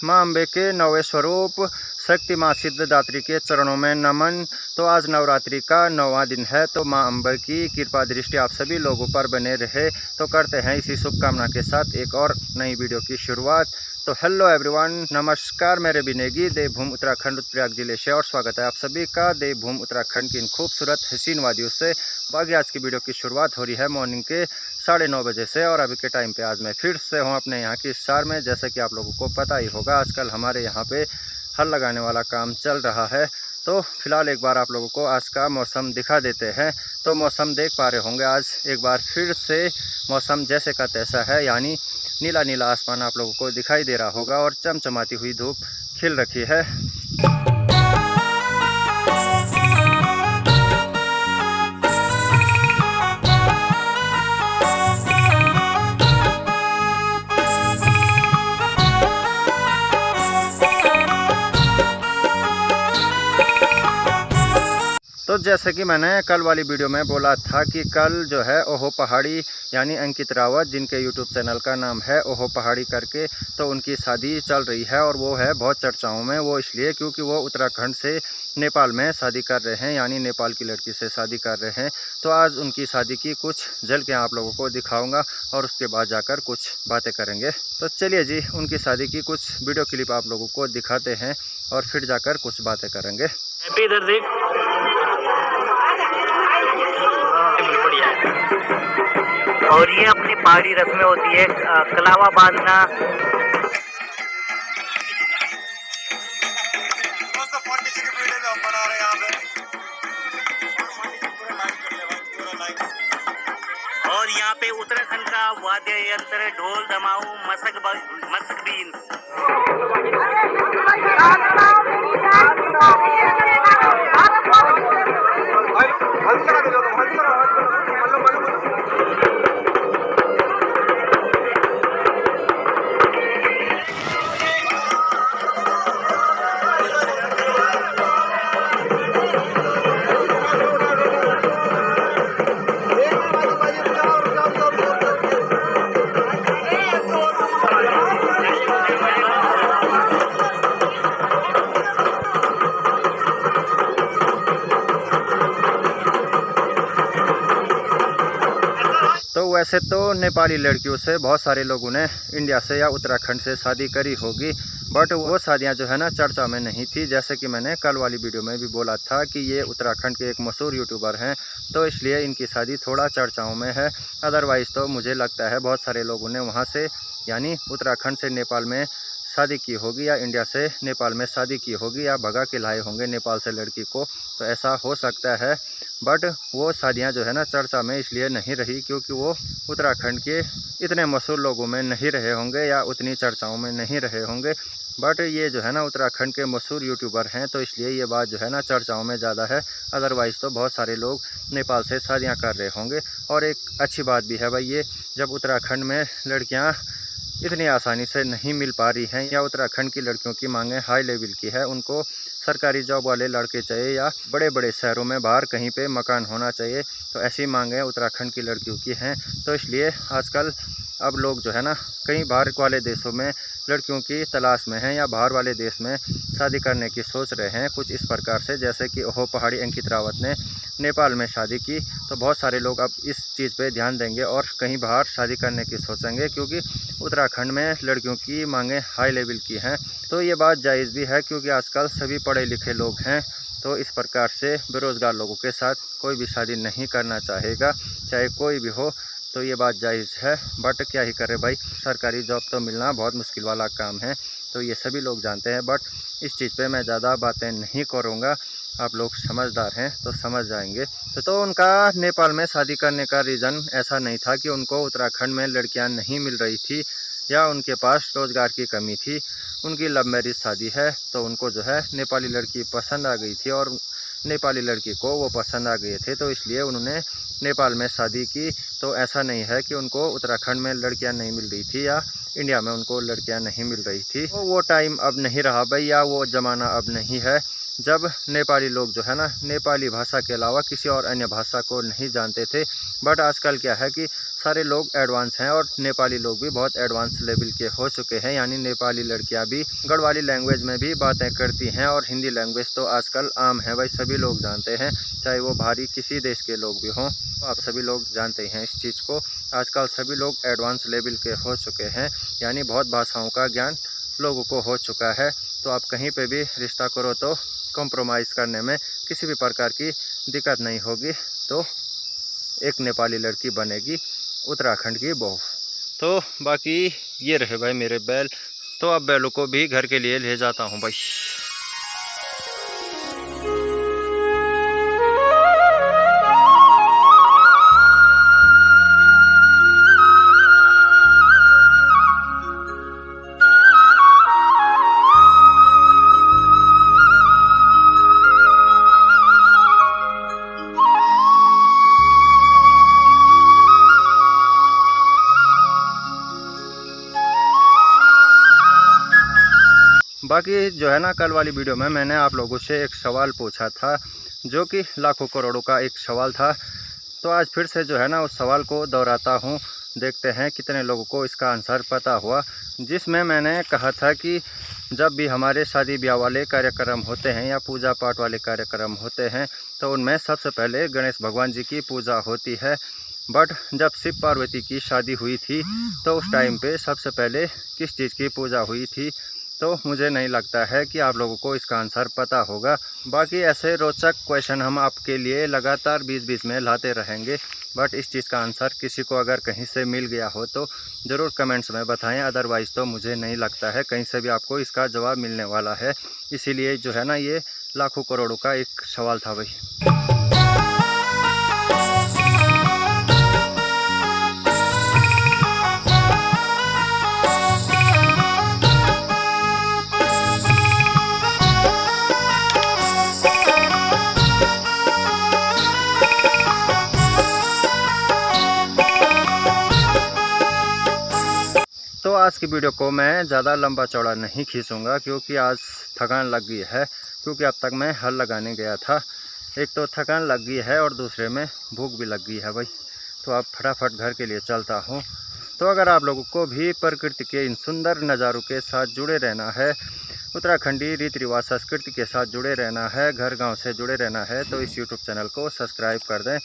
माँ अम्बे के नौवें स्वरूप शक्ति माँ सिद्धदात्री के चरणों में नमन। तो आज नवरात्रि का 9वां दिन है, तो माँ अम्बे की कृपा दृष्टि आप सभी लोगों पर बने रहे। तो करते हैं इसी शुभकामना के साथ एक और नई वीडियो की शुरुआत। तो हेलो एवरीवन, नमस्कार। मेरे बिनेगी देवभूमि उत्तराखंड रुद्रप्रयाग जिले से और स्वागत है आप सभी का देवभूमि उत्तराखंड की इन खूबसूरत हसीन वादियों से। बाकी आज की वीडियो की शुरुआत हो रही है मॉर्निंग के 9:30 बजे से और अभी के टाइम पे आज मैं फिर से हूँ अपने यहाँ की शहर में। जैसे कि आप लोगों को पता ही होगा, आजकल हमारे यहाँ पे हल लगाने वाला काम चल रहा है। तो फिलहाल एक बार आप लोगों को आज का मौसम दिखा देते हैं। तो मौसम देख पा रहे होंगे, आज एक बार फिर से मौसम जैसे का तैसा है, यानी नीला नीला आसमान आप लोगों को दिखाई दे रहा होगा और चमचमाती हुई धूप खिल रखी है। तो जैसे कि मैंने कल वाली वीडियो में बोला था कि कल जो है ओहो पहाड़ी यानी अंकित रावत, जिनके यूट्यूब चैनल का नाम है ओहो पहाड़ी करके, तो उनकी शादी चल रही है और वो है बहुत चर्चाओं में। वो इसलिए क्योंकि वो उत्तराखंड से नेपाल में शादी कर रहे हैं, यानी नेपाल की लड़की से शादी कर रहे हैं। तो आज उनकी शादी की कुछ झलकियाँ आप लोगों को दिखाऊंगा और उसके बाद जाकर कुछ बातें करेंगे। तो चलिए जी, उनकी शादी की कुछ वीडियो क्लिप आप लोगों को दिखाते हैं और फिर जाकर कुछ बातें करेंगे। इधर देख, और ये अपनी पहाड़ी रस्में होती है, कलावा बांधना। और यहाँ पे उत्तराखंड का वाद्य यंत्र ढोल दमाऊ मसक बीन। तो वैसे तो नेपाली लड़कियों से बहुत सारे लोगों ने इंडिया से या उत्तराखंड से शादी करी होगी, बट वो शादियां जो है ना चर्चा में नहीं थी। जैसे कि मैंने कल वाली वीडियो में भी बोला था कि ये उत्तराखंड के एक मशहूर यूट्यूबर हैं, तो इसलिए इनकी शादी थोड़ा चर्चाओं में है। अदरवाइज़ तो मुझे लगता है बहुत सारे लोगों ने वहाँ से यानी उत्तराखंड से नेपाल में शादी की होगी या इंडिया से नेपाल में शादी की होगी या भगा के लाए होंगे नेपाल से लड़की को, तो ऐसा हो सकता है। बट वो शादियां जो है ना चर्चा में इसलिए नहीं रही क्योंकि वो उत्तराखंड के इतने मशहूर लोगों में नहीं रहे होंगे या उतनी चर्चाओं में नहीं रहे होंगे। बट ये जो है ना उत्तराखंड के मशहूर यूट्यूबर हैं, तो इसलिए ये बात जो है ना चर्चाओं में ज़्यादा है। अदरवाइज़ तो बहुत सारे लोग नेपाल से शादियाँ कर रहे होंगे। और एक अच्छी बात भी है भाई, ये जब उत्तराखंड में लड़कियाँ इतनी आसानी से नहीं मिल पा रही हैं या उत्तराखंड की लड़कियों की मांगें हाई लेवल की है, उनको सरकारी जॉब वाले लड़के चाहिए या बड़े बड़े शहरों में बाहर कहीं पे मकान होना चाहिए, तो ऐसी मांगें उत्तराखंड की लड़कियों की हैं। तो इसलिए आजकल अब लोग जो है ना कहीं बाहर वाले देशों में लड़कियों की तलाश में हैं या बाहर वाले देश में शादी करने की सोच रहे हैं, कुछ इस प्रकार से। जैसे कि ओहो पहाड़ी अंकित रावत ने नेपाल में शादी की, तो बहुत सारे लोग अब इस चीज़ पे ध्यान देंगे और कहीं बाहर शादी करने की सोचेंगे, क्योंकि उत्तराखंड में लड़कियों की मांगें हाई लेवल की हैं। तो ये बात जायज़ भी है क्योंकि आजकल सभी पढ़े लिखे लोग हैं, तो इस प्रकार से बेरोज़गार लोगों के साथ कोई भी शादी नहीं करना चाहेगा, चाहे कोई भी हो। तो ये बात जायज़ है, बट क्या ही करे भाई, सरकारी जॉब तो मिलना बहुत मुश्किल वाला काम है, तो ये सभी लोग जानते हैं। बट इस चीज़ पे मैं ज़्यादा बातें नहीं करूँगा, आप लोग समझदार हैं तो समझ जाएंगे। तो उनका नेपाल में शादी करने का रीज़न ऐसा नहीं था कि उनको उत्तराखंड में लड़कियां नहीं मिल रही थी या उनके पास रोज़गार की कमी थी। उनकी लव मैरिज शादी है, तो उनको जो है नेपाली लड़की पसंद आ गई थी और नेपाली लड़की को वो पसंद आ गए थे, तो इसलिए उन्होंने नेपाल में शादी की, तो ऐसा नहीं है कि उनको उत्तराखंड में लड़कियां नहीं मिल रही थी या इंडिया में उनको लड़कियां नहीं मिल रही थी। तो वो टाइम अब नहीं रहा भाई, या वो ज़माना अब नहीं है जब नेपाली लोग जो है ना नेपाली भाषा के अलावा किसी और अन्य भाषा को नहीं जानते थे। बट आजकल क्या है कि सारे लोग एडवांस हैं और नेपाली लोग भी बहुत एडवांस लेवल के हो चुके हैं, यानी नेपाली लड़कियां भी गढ़वाली लैंग्वेज में भी बातें करती हैं और हिंदी लैंग्वेज तो आजकल आम है भाई, सभी लोग जानते हैं, चाहे वो बाहरी किसी देश के लोग भी हों। तो आप सभी लोग जानते हैं इस चीज़ को, आजकल सभी लोग एडवांस लेवल के हो चुके हैं, यानी बहुत भाषाओं का ज्ञान लोगों को हो चुका है। तो आप कहीं पे भी रिश्ता करो तो कॉम्प्रोमाइज़ करने में किसी भी प्रकार की दिक्कत नहीं होगी। तो एक नेपाली लड़की बनेगी उत्तराखंड की बहू। तो बाकी ये रहे भाई मेरे बैल, तो अब बैलों को भी घर के लिए ले जाता हूँ भाई। बाकी जो है ना कल वाली वीडियो में मैंने आप लोगों से एक सवाल पूछा था जो कि लाखों करोड़ों का एक सवाल था। तो आज फिर से जो है ना उस सवाल को दोहराता हूँ, देखते हैं कितने लोगों को इसका आंसर पता हुआ। जिसमें मैंने कहा था कि जब भी हमारे शादी ब्याह वाले कार्यक्रम होते हैं या पूजा पाठ वाले कार्यक्रम होते हैं तो उनमें सबसे पहले गणेश भगवान जी की पूजा होती है। बट जब शिव पार्वती की शादी हुई थी तो उस टाइम पे सबसे पहले किस चीज़ की पूजा हुई थी, तो मुझे नहीं लगता है कि आप लोगों को इसका आंसर पता होगा। बाकी ऐसे रोचक क्वेश्चन हम आपके लिए लगातार बीच में लाते रहेंगे। बट इस चीज़ का आंसर किसी को अगर कहीं से मिल गया हो तो ज़रूर कमेंट्स में बताएं, अदरवाइज़ तो मुझे नहीं लगता है कहीं से भी आपको इसका जवाब मिलने वाला है। इसीलिए जो है ना ये लाखों करोड़ों का एक सवाल था भाई। तो आज की वीडियो को मैं ज़्यादा लंबा चौड़ा नहीं खींचूँगा क्योंकि आज थकान लग गई है, क्योंकि अब तक मैं हल लगाने गया था। एक तो थकान लग गई है और दूसरे में भूख भी लग गई है भाई। तो अब फटाफट घर के लिए चलता हूँ। तो अगर आप लोगों को भी प्रकृति के इन सुंदर नज़ारों के साथ जुड़े रहना है, उत्तराखंडी रीति रिवाज संस्कृति के साथ जुड़े रहना है, घर गाँव से जुड़े रहना है, तो इस यूट्यूब चैनल को सब्सक्राइब कर दें।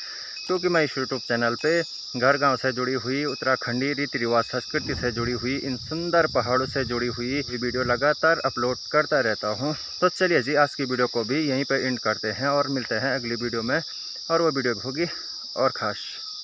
क्योंकि मैं इस यूट्यूब चैनल पे घर गांव से जुड़ी हुई उत्तराखंडी रीति रिवाज संस्कृति से जुड़ी हुई इन सुंदर पहाड़ों से जुड़ी हुई वीडियो लगातार अपलोड करता रहता हूं। तो चलिए जी आज की वीडियो को भी यहीं पे एंड करते हैं और मिलते हैं अगली वीडियो में, और वो वीडियो होगी और ख़ास।